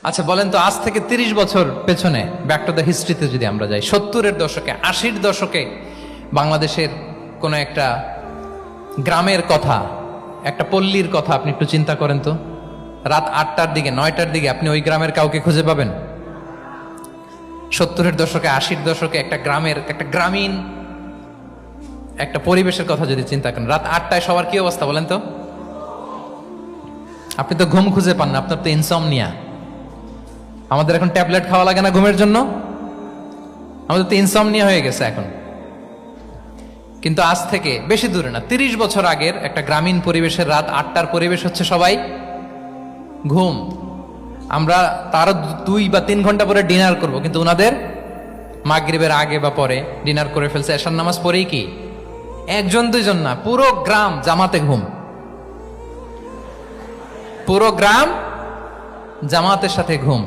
আচ্ছা বলেন তো, আজ থেকে 30 বছর পেছনে ব্যাক টু দ্য হিস্ট্রিতে যদি আমরা যাই, 70-এর দশকে, 80-র দশকে বাংলাদেশের কোন একটা গ্রামের কথা, একটা পল্লীর কথা আপনি একটু চিন্তা করেন তো। রাত 8টার দিকে, 9টার দিকে আপনি ওই গ্রামের কাউকে খুঁজে পাবেন? 70-এর দশকে, 80-র দশকে একটা গ্রামের, একটা গ্রামীণ একটা পরিবেশের কথা যদি চিন্তা করেন, রাত 8টায় সবার কি অবস্থা বলেন তো? আপনি তো ঘুম খুঁজে পান না, আপনার তো ইনসমনিয়া। আমাদের এখন ট্যাবলেট খাওয়া লাগে না ঘুমের জন্য? আমাদের তো ইনসমনিয়া হয়ে গেছে এখন। কিন্তু আজ থেকে বেশি দূরে না, 30 বছর আগের একটা গ্রামীণ পরিবেশের রাত 8টার পরিবেশ হচ্ছে সবাই ঘুম। আমরা তারও 2 বা 3 ঘন্টা পরে ডিনার করব, কিন্তু ওনাদের মাগরিবের আগে বা পরে ডিনার করে ফেলছে। এশার নামাজ পড়েই কি 1-2 জন না, পুরো গ্রাম জামাতে ঘুম। পুরো গ্রাম জামাতের সাথে ঘুম।